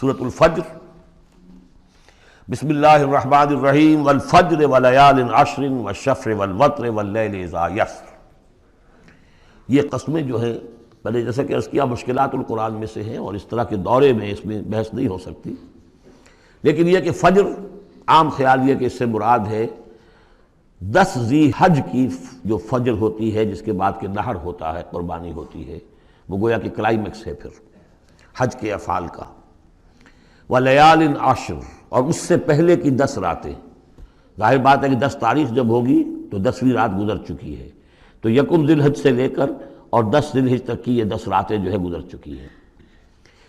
سورۃ الفجر، بسم اللہ الرحمن الرحیم، والفجر ولیال عشر والشفع والوتر واللیل اذا یسر۔ یہ قسمیں جو ہیں پہلے جیسا کہ عرض کیا مشکلات القرآن میں سے ہیں، اور اس طرح کے دورے میں اس میں بحث نہیں ہو سکتی، لیکن یہ کہ فجر عام خیال یہ کہ اس سے مراد ہے 10 ذی حج کی جو فجر ہوتی ہے، جس کے بعد کہ نحر ہوتا ہے، قربانی ہوتی ہے، وہ گویا کہ کلائمیکس ہے پھر حج کے افعال کا۔ ولیال عشر، اور اس سے پہلے کی 10 راتیں، ظاہر بات ہے کہ 10 تاریخ جب ہوگی تو 10ویں رات گزر چکی ہے، تو یکم ذی الحج سے لے کر اور 10 ذی الحج تک کی یہ 10 راتیں جو ہے گزر چکی ہیں۔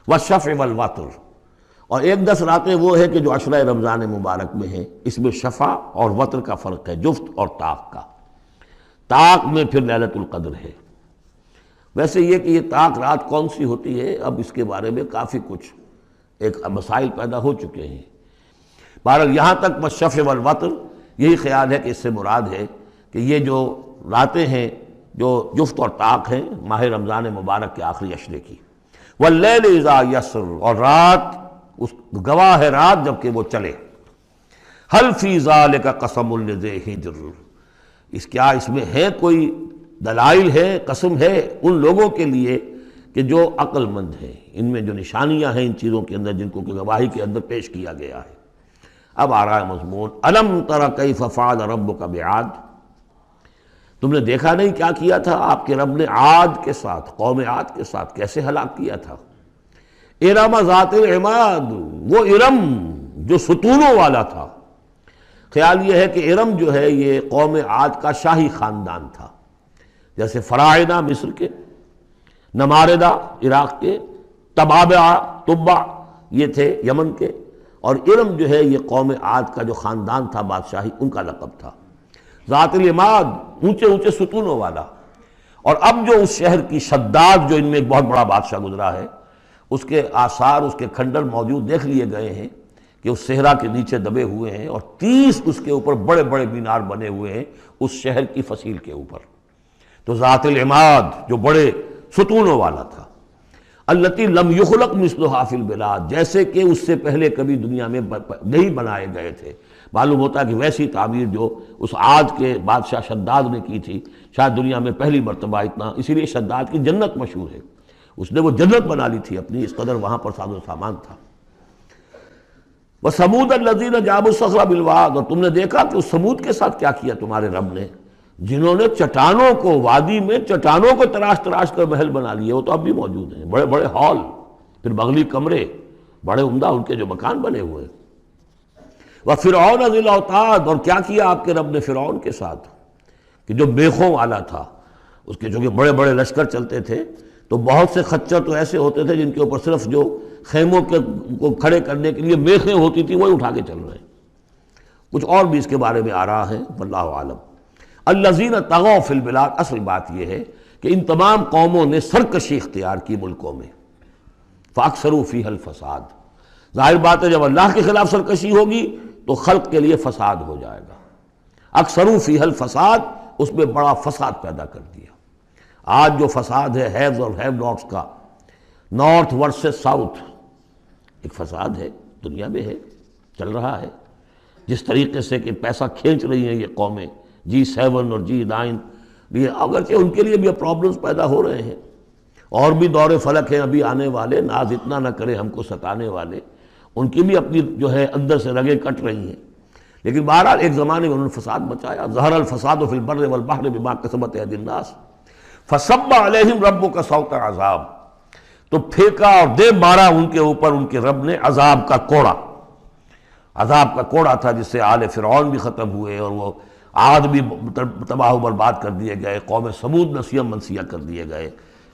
والشفع والوتر، اور ایک 10 راتیں وہ ہے کہ جو عشرہ رمضان مبارک میں ہیں، اس میں شفع اور وتر کا فرق ہے، جفت اور طاق کا۔ طاق میں پھر لیلۃ القدر ہے۔ ویسے یہ کہ یہ طاق رات کون سی ہوتی ہے، اب اس کے بارے میں کافی کچھ ایک مسائل پیدا ہو چکے ہیں۔ بہرحال یہاں تک والشفع والوتر یہی خیال ہے کہ اس سے مراد ہے کہ یہ جو راتیں ہیں جو جفت اور طاق ہیں ماہ رمضان مبارک کے آخری عشرے کی۔ واللیل اذا یسر، اور رات اس گواہ ہے رات جب کہ وہ چلے۔ حل فی ذلک قسم لذی حجر، اس میں ہے کوئی دلائل ہے، قسم ہے ان لوگوں کے لیے کہ جو عقل مند ہیں، ان میں جو نشانیاں ہیں ان چیزوں کے اندر جن کو کہ گواہی کے اندر پیش کیا گیا ہے۔ اب آ رہا ہے مضمون، الم تر کیف فعل ربک بعاد، تم نے دیکھا نہیں کیا کیا تھا آپ کے رب نے عاد کے ساتھ، قوم عاد کے ساتھ کیسے ہلاک کیا تھا۔ ارم ذات العماد، وہ ارم جو ستونوں والا تھا۔ خیال یہ ہے کہ ارم جو ہے یہ قوم عاد کا شاہی خاندان تھا، جیسے فراعنہ مصر کے، نماردہ عراق کے، تبع یہ تھے یمن کے، اور ارم جو ہے یہ قوم عاد کا جو خاندان تھا بادشاہی، ان کا لقب تھا۔ ذات العماد، اونچے اونچے ستونوں والا۔ اور اب جو اس شہر کی شداد، جو ان میں ایک بہت بڑا بادشاہ گزرا ہے، اس کے آثار، اس کے کھنڈر موجود دیکھ لیے گئے ہیں کہ اس صحرا کے نیچے دبے ہوئے ہیں، اور 30 اس کے اوپر بڑے بڑے مینار بنے ہوئے ہیں اس شہر کی فصیل کے اوپر۔ تو ذات العماد جو بڑے ستونوں والا تھا، التی لم یخلق مثلھا فی البلاد، جیسے کہ اس سے پہلے کبھی دنیا میں نہیں بنائے گئے تھے۔ معلوم ہوتا ہے کہ ویسی تعمیر جو اس عاد کے بادشاہ شداد نے کی تھی، شاید دنیا میں پہلی مرتبہ اتنا، اسی لیے شداد کی جنت مشہور ہے، اس نے وہ جنت بنا لی تھی اپنی، اس قدر وہاں پر ساز و سامان تھا۔ وَثَمُودَ الَّذِينَ جَابُوا الصَّخْرَ بِالْوَادِ، اور تم نے دیکھا کہ اس سمود کے ساتھ کیا کیا تمہارے رب نے، جنہوں نے چٹانوں کو، وادی میں چٹانوں کو تراش تراش کر محل بنا لیے، وہ تو اب بھی موجود ہیں، بڑے بڑے ہال، پھر بغلی کمرے، بڑے عمدہ ان کے جو مکان بنے ہوئے۔ وَفِرْعَوْنَ ذِي الْأَوْتَادِ، اور کیا کیا آپ کے رب نے فرعون کے ساتھ کہ جو بیخوں والا تھا، اس کے جو کہ بڑے بڑے لشکر چلتے تھے، تو بہت سے خچر تو ایسے ہوتے تھے جن کے اوپر صرف جو خیموں کو کھڑے کرنے کے لیے میخیں ہوتی تھی وہی اٹھا کے چل رہے ہیں۔ کچھ اور بھی اس کے بارے میں آ رہا ہے، واللہ عالم۔ الذین طغوا فی البلاد، اصل بات یہ ہے کہ ان تمام قوموں نے سرکشی اختیار کی ملکوں میں، فاکثروا فیہا الفساد، ظاہر بات ہے جب اللہ کے خلاف سرکشی ہوگی تو خلق کے لیے فساد ہو جائے گا۔ اکثروا فیہا الفساد، اس میں بڑا فساد پیدا کر دیا۔ آج جو فساد ہے ہیوز اور ہیو ناٹس کا، نارتھ ورسز ساؤتھ، ایک فساد ہے، دنیا میں ہے، چل رہا ہے۔ جس طریقے سے کہ پیسہ کھینچ رہی ہیں یہ قومیں، G7 اور G9، یہ اگرچہ ان کے لیے بھی پرابلمز پیدا ہو رہے ہیں، اور بھی دور فلک ہیں ابھی آنے والے، ناز اتنا نہ کرے ہم کو ستانے والے، ان کی بھی اپنی جو ہے اندر سے رگیں کٹ رہی ہیں، لیکن بہرحال ایک زمانے میں انہوں نے فساد مچایا۔ ظہر الفساد فی البر والبحر بما کسبت ایدی الناس فصب علیہم ربک صوت عذاب، تو پھینکا اور دے مارا ان کے اوپر ان کے رب نے عذاب کا کوڑا۔ عذاب کا کوڑا تھا جس سے آل فرعون بھی ختم ہوئے، اور وہ عاد بھی تباہ و برباد کر دیے گئے، قوم سمود نسیہ منسیہ کر دیے گئے۔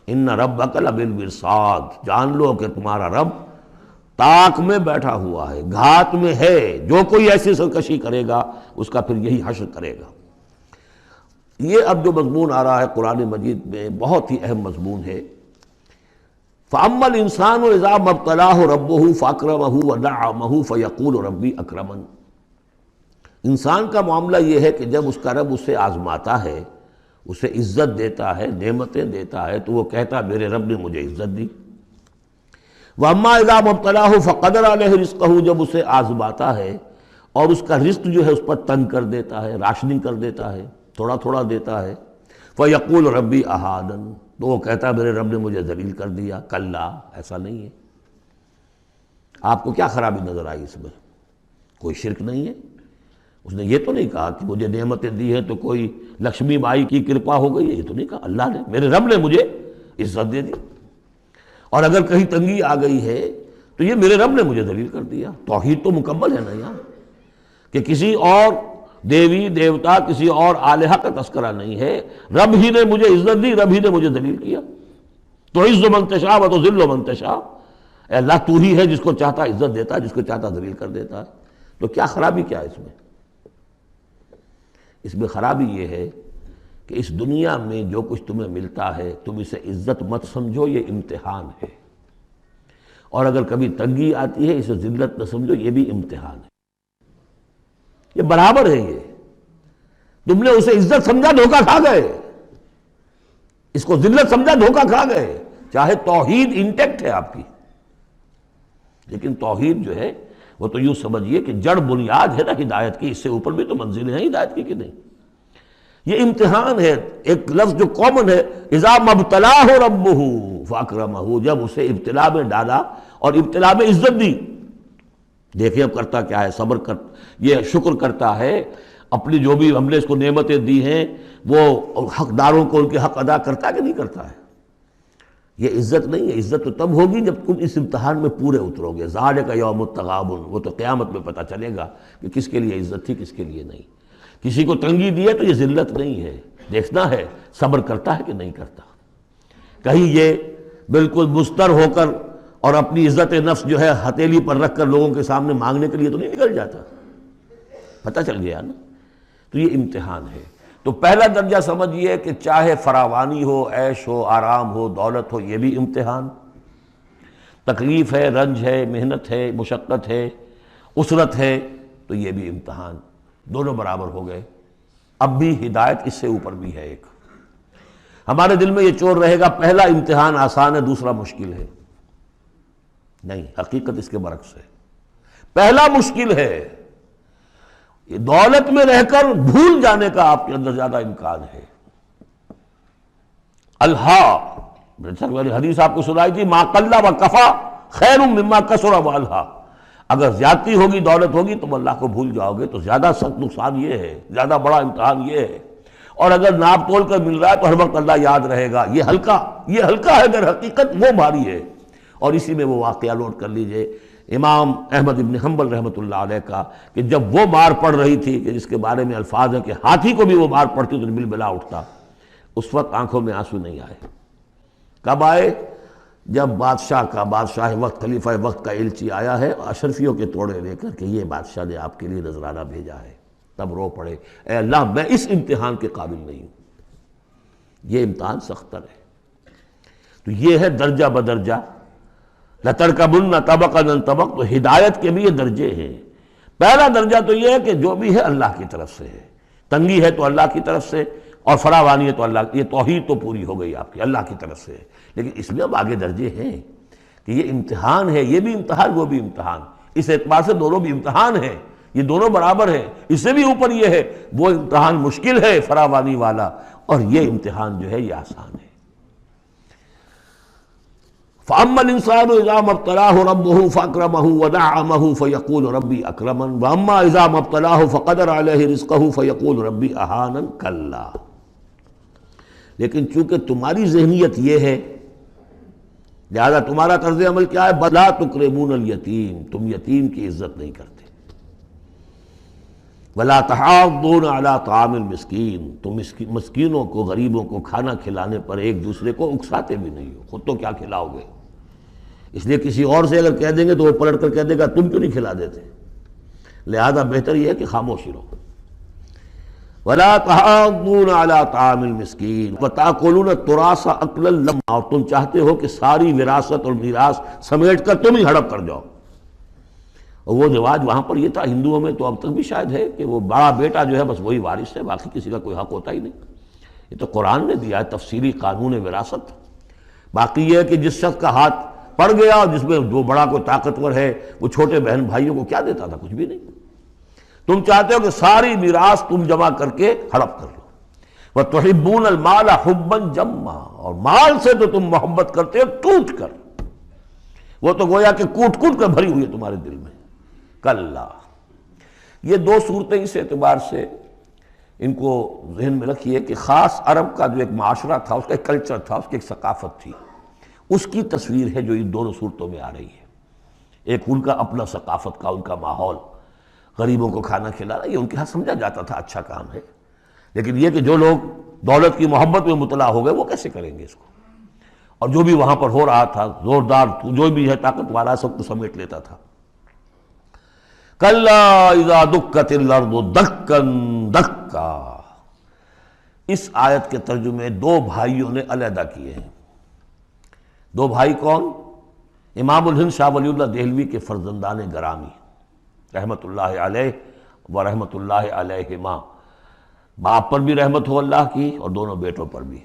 ان ربک لبالمرصاد، جان لو کہ تمہارا رب طاق میں بیٹھا ہوا ہے، گھات میں ہے، جو کوئی ایسی سرکشی کرے گا اس کا پھر یہی حشر کرے گا۔ یہ اب جو مضمون آ رہا ہے قرآن مجید میں بہت ہی اہم مضمون ہے۔ فَأَمَّا الْإِنسَانُ إِذَا مَا ابْتَلَاهُ رَبُّهُ فَأَكْرَمَهُ وَنَعَّمَهُ فَيَقُولُ رَبِّي أَكْرَمَنِ، انسان کا معاملہ یہ ہے کہ جب اس کا رب اسے آزماتا ہے، اسے عزت دیتا ہے، نعمتیں دیتا ہے، تو وہ کہتا ہے میرے رب نے مجھے عزت دی۔ وَأَمَّا إِذَا مَبْتَلَاهُ فَقَدَرَ عَلَيْهِ رِزْقَهُ، جب اسے آزماتا ہے اور اس کا رزق جو ہے اس پر تنگ کر دیتا ہے، راشننگ کر دیتا ہے، تھوڑا تھوڑا دیتا ہے، فَيَقُولُ رَبِّي أَهَانَنِ، تو وہ کہتا ہے میرے رب نے مجھے ذلیل کر دیا۔ کلا، ایسا نہیں ہے۔ آپ کو کیا خرابی نظر آئی اس میں؟ کوئی شرک نہیں ہے۔ اس نے یہ تو نہیں کہا کہ مجھے نعمتیں دی ہیں تو کوئی لکشمی مائی کی کرپا ہو گئی ہے، یہ تو نہیں کہا۔ اللہ نے، میرے رب نے مجھے عزت دے دی، اور اگر کہیں تنگی آ گئی ہے تو یہ میرے رب نے مجھے ذلیل کر دیا۔ توحید تو مکمل ہے نا یہاں، کہ کسی اور دیوی دیوتا، کسی اور الہہ کا تذکرہ نہیں ہے۔ رب ہی نے مجھے عزت دی، رب ہی نے مجھے ذلیل کیا۔ تو عز من تشاء و تذل من تشاء، اے اللہ تو ہی ہے جس کو چاہتا عزت دیتا ہے، جس کو چاہتا ذلیل کر دیتا ہے۔ تو کیا خرابی کیا ہے اس میں؟ اس میں خرابی یہ ہے کہ اس دنیا میں جو کچھ تمہیں ملتا ہے تم اسے عزت مت سمجھو، یہ امتحان ہے، اور اگر کبھی تنگی آتی ہے اسے ذلت نہ سمجھو، یہ بھی امتحان ہے۔ یہ برابر ہے۔ یہ تم نے اسے عزت سمجھا، دھوکہ کھا گئے، اس کو ذلت سمجھا، دھوکہ کھا گئے۔ چاہے توحید انٹیکٹ ہے آپ کی، لیکن توحید جو ہے وہ تو یوں سمجھیے کہ جڑ بنیاد ہے نا ہدایت کی، اس سے اوپر بھی تو منزلیں ہیں ہدایت کی کہ نہیں؟ یہ امتحان ہے۔ ایک لفظ جو کامن ہے، اذا مبتلاہ ربہ فاکرمہ، جب اسے ابتلا میں ڈالا اور ابتلا میں عزت دی۔ دیکھیں اب کرتا کیا ہے، صبر کر، یہ شکر کرتا ہے، اپنی جو بھی ہم نے اس کو نعمتیں دی ہیں وہ حقداروں کو ان کے حق ادا کرتا ہے کہ نہیں کرتا ہے۔ یہ عزت نہیں ہے، عزت تو تب ہوگی جب تم اس امتحان میں پورے اترو گے۔ ذالک یوم التغابن، وہ تو قیامت میں پتہ چلے گا کہ کس کے لیے عزت تھی، کس کے لیے نہیں۔ کسی کو تنگی دی ہے تو یہ ذلت نہیں ہے، دیکھنا ہے صبر کرتا ہے کہ نہیں کرتا۔ کہیں یہ بالکل مستر ہو کر اور اپنی عزت نفس جو ہے ہتھیلی پر رکھ کر لوگوں کے سامنے مانگنے کے لیے تو نہیں نکل جاتا، پتہ چل گیا نا۔ تو یہ امتحان ہے۔ تو پہلا درجہ سمجھیے کہ چاہے فراوانی ہو، عیش ہو، آرام ہو، دولت ہو، یہ بھی امتحان، تکلیف ہے، رنج ہے، محنت ہے، مشقت ہے، اسرت ہے، تو یہ بھی امتحان، دونوں برابر ہو گئے۔ اب بھی ہدایت اس سے اوپر بھی ہے ایک۔ ہمارے دل میں یہ چور رہے گا پہلا امتحان آسان ہے، دوسرا مشکل ہے۔ نہیں، حقیقت اس کے برعکس ہے۔ پہلا مشکل ہے، یہ دولت میں رہ کر بھول جانے کا آپ کے اندر زیادہ امکان ہے۔ الہا، حدیث آپ کو سنائی تھی، ما قل و کفا خیر مما کثر و الہا، اگر زیادتی ہوگی، دولت ہوگی، تم اللہ کو بھول جاؤ گے تو زیادہ سخت نقصان یہ ہے، زیادہ بڑا امتحان یہ ہے۔ اور اگر ناپ تول کر مل رہا ہے تو ہر وقت اللہ یاد رہے گا، یہ ہلکا ہے، اگر حقیقت وہ بھاری ہے۔ اور اسی میں وہ واقعہ نوٹ کر لیجئے امام احمد ابن حنبل رحمۃ اللہ علیہ کا، کہ جب وہ مار پڑ رہی تھی کہ جس کے بارے میں الفاظ ہیں کہ ہاتھی کو بھی وہ مار پڑتی تو بلبلا اٹھتا، اس وقت آنکھوں میں آنسو نہیں آئے۔ کب آئے؟ جب بادشاہ وقت، خلیفہ وقت کا ایلچی آیا ہے اشرفیوں کے توڑے لے کر کہ یہ بادشاہ نے آپ کے لیے نذرانہ بھیجا ہے، تب رو پڑے، اے اللہ میں اس امتحان کے قابل نہیں ہوں۔ یہ امتحان سختر ہے۔ تو یہ ہے درجہ بدرجہ، لَتَرْكَبُنَّ طَبَقًا عَنْ طَبَقٍ، تو ہدایت کے بھی یہ درجے ہیں۔ پہلا درجہ تو یہ ہے کہ جو بھی ہے اللہ کی طرف سے ہے، تنگی ہے تو اللہ کی طرف سے، اور فراوانی ہے تو اللہ، یہ توحید تو پوری ہو گئی آپ کی، اللہ کی طرف سے ہے۔ لیکن اس میں اب آگے درجے ہیں کہ یہ امتحان ہے، یہ بھی امتحان، وہ بھی امتحان، اس اعتبار سے دونوں بھی امتحان ہیں، یہ دونوں برابر ہیں۔ اس سے بھی اوپر یہ ہے، وہ امتحان مشکل ہے فراوانی والا، اور یہ امتحان جو ہے یہ آسان ہے۔ فَأَمَّا الْإِنسَانُ إِذَا مَا ابْتَلَاهُ رَبُّهُ فَأَكْرَمَهُ وَنَعَّمَهُ فَيَقُولُ رَبِّي أَكْرَمَنِ وَأَمَّا إِذَا مَا ابْتَلَاهُ فَقَدَرَ عَلَيْهِ رِزْقَهُ فَيَقُولُ رَبِّي أَهَانَنِ كَلَّا۔ لیکن چونکہ تمہاری ذہنیت یہ ہے، لہذا تمہارا طرز عمل کیا ہے؟ بَلَا تُكْرِمُونَ الْيَتِيمَ، تم یتیم کی عزت نہیں کرتے۔ وَلَا تَحَاضُّونَ عَلَىٰ طَعَامِ الْمِسْكِينِ، تم مسکینوں کو، غریبوں کو کھانا کھلانے پر ایک دوسرے کو اکساتے بھی نہیں ہو، خود تو کیا کھلاؤ گے؟ اس لیے کسی اور سے اگر کہہ دیں گے تو وہ پلٹ کر کہہ دے گا تم کیوں نہیں کھلا دیتے، لہذا بہتر یہ ہے کہ خاموشی رہو۔ وَلَا تَحَاضُّونَ عَلَىٰ طَعَامِ الْمِسْكِينِ وَتَأْكُلُونَ التُّرَاثَ أَكْلًا لَمًّا، اور تم چاہتے ہو کہ ساری وراثت اور میراث سمیٹ کر تم ہی ہڑپ کر جاؤ۔ اور وہ رواج وہاں پر یہ تھا، ہندوؤں میں تو اب تک بھی شاید ہے، کہ وہ بڑا بیٹا جو ہے بس وہی وارث ہے، باقی کسی کا کوئی حق ہوتا ہی نہیں۔ یہ تو قرآن نے دیا ہے تفصیلی قانون وراثت۔ باقی یہ ہے کہ جس شخص کا ہاتھ پڑ گیا، جس میں جو بڑا کوئی طاقتور ہے وہ چھوٹے بہن بھائیوں کو کیا دیتا تھا؟ کچھ بھی نہیں۔ تم چاہتے ہو کہ ساری میراث تم جمع کر کے ہڑپ کر لو۔ وَتُحِبُّونَ الْمَالَ حُبًّا جَمًّا، اور مال سے تو تم محبت کرتے ہو ٹوٹ کر، وہ تو گویا کہ کوٹ کوٹ کر بھری ہوئی ہے تمہارے دل میں۔ کلا، یہ دو صورتیں اس اعتبار سے ان کو ذہن میں رکھیے کہ خاص عرب کا جو ایک معاشرہ تھا، اس کا ایک کلچر تھا، اس کی ایک ثقافت تھی، اس کی تصویر ہے جو ان دونوں صورتوں میں آ رہی ہے۔ ایک ان کا اپنا ثقافت کا، ان کا ماحول، غریبوں کو کھانا کھلانا، یہ ان کے ہاں سمجھا جاتا تھا اچھا کام ہے، لیکن یہ کہ جو لوگ دولت کی محبت میں مبتلا ہو گئے وہ کیسے کریں گے اس کو؟ اور جو بھی وہاں پر ہو رہا تھا، زوردار جو بھی ہے طاقت والا، سب کو سمیٹ لیتا تھا۔ کلا اذا دکت الارض دکا دکا، اس آیت کے ترجمے دو بھائیوں نے علیحدہ کیے ہیں۔ دو بھائی کون؟ امام الہند شاہ ولی اللہ دہلوی کے فرزندان گرامی رحمت اللہ علیہ و رحمت اللہ علیہما، باپ پر بھی رحمت ہو اللہ کی اور دونوں بیٹوں پر بھی۔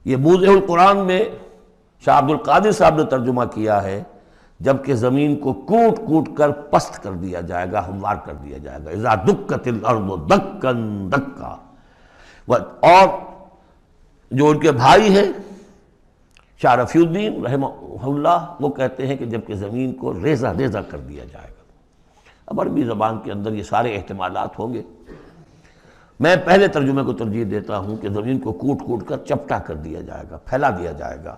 یہ موضع القرآن میں شاہ عبد القادر صاحب نے ترجمہ کیا ہے، جبکہ زمین کو کوٹ کوٹ کر پست کر دیا جائے گا، ہموار کر دیا جائے گا، اذا دکت الارض دکا دکا۔ اور جو ان کے بھائی ہیں شاہ رفیع الدین رحمہ اللہ، وہ کہتے ہیں کہ جبکہ زمین کو ریزہ ریزہ کر دیا جائے گا۔ اب عربی زبان کے اندر یہ سارے احتمالات ہوں گے، میں پہلے ترجمے کو ترجیح دیتا ہوں کہ زمین کو کوٹ کوٹ کر چپٹا کر دیا جائے گا، پھیلا دیا جائے گا۔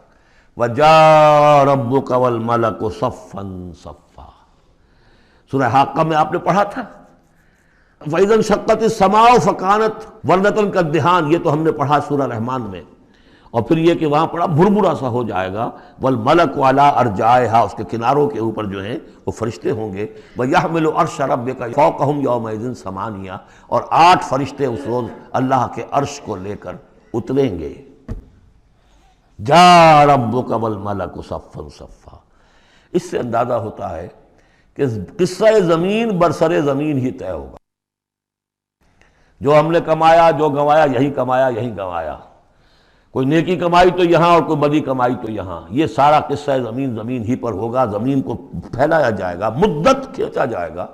وَجَاءَ رَبُّكَ وَالْمَلَكُ صَفًّا صَفًّا، سورہ حاقہ میں آپ نے پڑھا تھا فَإِذَا انشَقَّتِ السَّمَاءُ فَكَانَتْ وَرْدَةً كَالدِّهَانِ، یہ تو ہم نے پڑھا سورہ رحمان میں، اور پھر یہ کہ وہاں پڑھا بھربھرا سا ہو جائے گا، وَالْمَلَكُ عَلَىٰ أَرْجَائِهَا، اس کے کناروں کے اوپر جو ہیں وہ فرشتے ہوں گے، وَيَحْمِلُ عَرْشَ رَبِّكَ فَوْقَهُمْ يَوْمَئِذٍ ثَمَانِيَةٌ، اور 8 فرشتے اس روز اللہ کے عرش کو لے کر اتریں گے۔ جاء ربک والملک صفا صفا، اس سے اندازہ ہوتا ہے کہ قصہ زمین برسر زمین ہی طے ہوگا۔ جو ہم نے کمایا، جو گنوایا، یہی کمایا یہی گنوایا، کوئی نیکی کمائی تو یہاں اور کوئی بدی کمائی تو یہاں، یہ سارا قصہ زمین زمین ہی پر ہوگا۔ زمین کو پھیلایا جائے گا، مدت کھینچا جائے گا،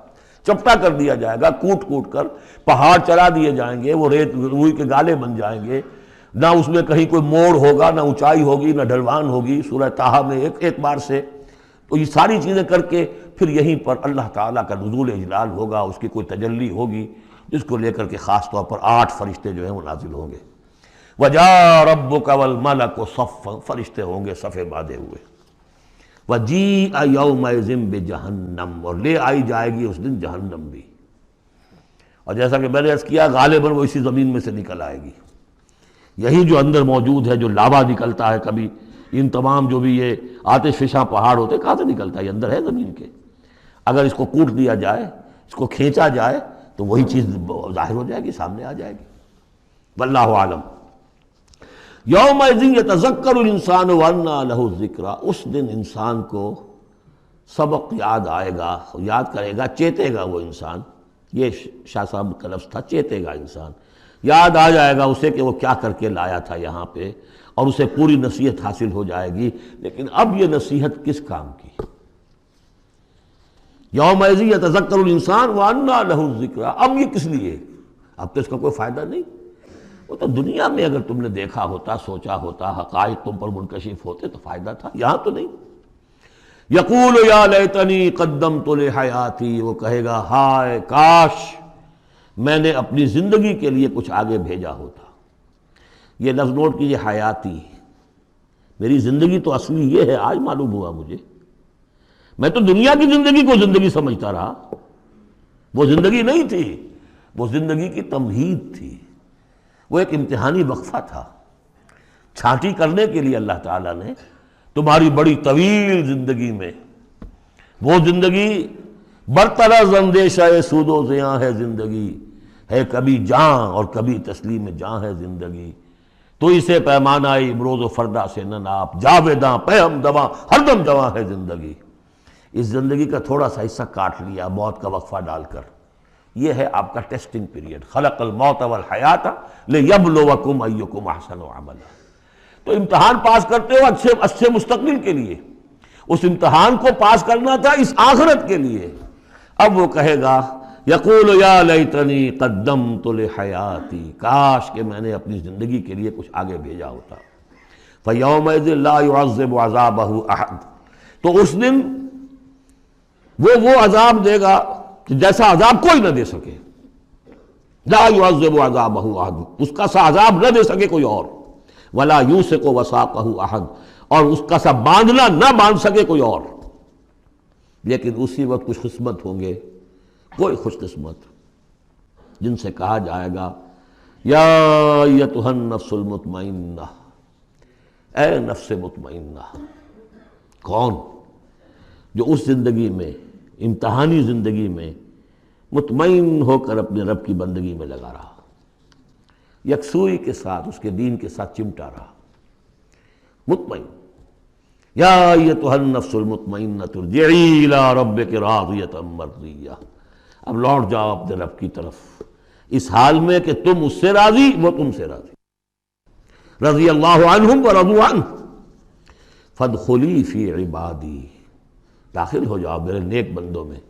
چپٹا کر دیا جائے گا، کوٹ کوٹ کر پہاڑ چلا دیے جائیں گے، وہ ریت روئی کے گالے بن جائیں گے، نہ اس میں کہیں کوئی موڑ ہوگا، نہ اونچائی ہوگی، نہ ڈھلوان ہوگی۔ سورہ طٰہٰ میں ایک بار سے تو یہ ساری چیزیں کر کے پھر یہیں پر اللہ تعالیٰ کا نزول اجلال ہوگا، اس کی کوئی تجلی ہوگی جس کو لے کر کے خاص طور پر 8 فرشتے جو ہیں وہ نازل ہوں گے۔ وَجَاءَ رَبُّكَ وَالْمَلَكُ صَفًّا، فرشتے ہوں گے صفے باندھے ہوئے۔ وَجِيءَ يَوْمَئِذٍ بِجَہَنَّمَ، اور لے آئی جائے گی اس دن جہنم بھی، اور جیسا کہ میں نے عرض کیا غالباً وہ اسی زمین میں سے نکل آئے گی۔ یہی جو اندر موجود ہے، جو لاوا نکلتا ہے کبھی، ان تمام جو بھی یہ آتش فشاں پہاڑ ہوتے کہاں سے نکلتا ہے؟ یہ اندر ہے زمین کے، اگر اس کو کوٹ دیا جائے، اس کو کھینچا جائے تو وہی چیز ظاہر ہو جائے گی، سامنے آ جائے گی۔ واللہ عالم۔ یومئذ یتذکر الانسان وانیٰ لہ الذکریٰ، اس دن انسان کو سبق یاد آئے گا، یاد کرے گا، چیتے گا وہ انسان، یہ شاہ صاحب کا لفظ تھا، چیتے گا انسان، یاد آ جائے گا اسے کہ وہ کیا کر کے لایا تھا یہاں پہ، اور اسے پوری نصیحت حاصل ہو جائے گی۔ لیکن اب یہ نصیحت کس کام کی؟ یومئذ یتذکر الانسان وانیٰ لہ الذکریٰ، اب یہ کس لیے؟ اب تو اس کا کوئی فائدہ نہیں۔ وہ تو دنیا میں اگر تم نے دیکھا ہوتا، سوچا ہوتا، حقائق تم پر منکشف ہوتے تو فائدہ تھا، یہاں تو نہیں۔ یقول یا لیتنی قدمت لحیاتی، وہ کہے گا ہائے کاش میں نے اپنی زندگی کے لیے کچھ آگے بھیجا ہوتا۔ یہ لفظ نوٹ کیجیے، حیاتی، میری زندگی تو اصلی یہ ہے، آج معلوم ہوا مجھے، میں تو دنیا کی زندگی کو زندگی سمجھتا رہا، وہ زندگی نہیں تھی، وہ زندگی کی تمہید تھی، وہ ایک امتحانی وقفہ تھا، چھانٹی کرنے کے لیے اللہ تعالیٰ نے تمہاری بڑی طویل زندگی میں، وہ زندگی برطرز اندیشہ سود و زیاں ہے زندگی، ہے کبھی جاں اور کبھی تسلیم جاں ہے زندگی، تو اسے پیمانہ امروز و فردا سے نہ ناپ، جاویداں پہ ہم دواں ہر دم جواں ہے زندگی۔ اس زندگی کا تھوڑا سا حصہ کاٹ لیا موت کا وقفہ ڈال کر، یہ ہے آپ کا ٹیسٹنگ پیریڈ۔ خلق الموت والحیات لیبلوکم ایکم احسن عملا، تو امتحان پاس کرتے ہو اچھے مستقبل کے لیے، اس امتحان کو پاس کرنا تھا اس آخرت کے لیے۔ اب وہ کہے گا یقول یا لیتنی قدمت لحیاتی، کاش کہ میں نے اپنی زندگی کے لیے کچھ آگے بھیجا ہوتا۔ فیومئذ لا یعذب عذابہ احد، تو اس دن وہ عذاب دے گا کہ جیسا عذاب کوئی نہ دے سکے۔ لا یعذب عذابہ احد، اس کا سا عذاب نہ دے سکے کوئی اور۔ ولا یوثق وثاقہ احد، اور اس کا سا باندھنا نہ باندھ سکے کوئی اور۔ لیکن اسی وقت خوش قسمت ہوں گے، کوئی خوش قسمت جن سے کہا جائے گا یا ایتھا النفس المطمئنہ، اے نفس مطمئنہ۔ کون؟ جو اس زندگی میں، امتحانی زندگی میں مطمئن ہو کر اپنے رب کی بندگی میں لگا رہا، یکسوئی کے ساتھ اس کے دین کے ساتھ چمٹا رہا، مطمئن۔ یا ایتھا النفس المطمئنہ ارجعی الی ربک راضیۃ مرضیہ، اب لوٹ جاؤ اپنے رب کی طرف اس حال میں کہ تم اس سے راضی، وہ تم سے راضی۔ رضی اللہ عنہم ورضوا عنہ فادخلی فی عبادی، داخل ہو جاؤ میرے نیک بندوں میں۔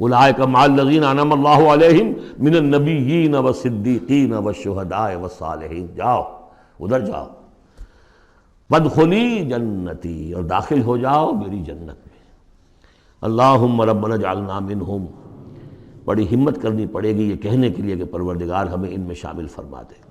اولئک مع الذین انعم اللہ علیہم من النبیین والصدیقین والشہداء والصالحین، جاؤ ادھر جاؤ۔ فادخلی جنتی، اور داخل ہو جاؤ میری جنت میں۔ اللہم ربنا اجعلنا منہم، بڑی ہمت کرنی پڑے گی یہ کہنے کے لیے کہ پروردگار ہمیں ان میں شامل فرما دے۔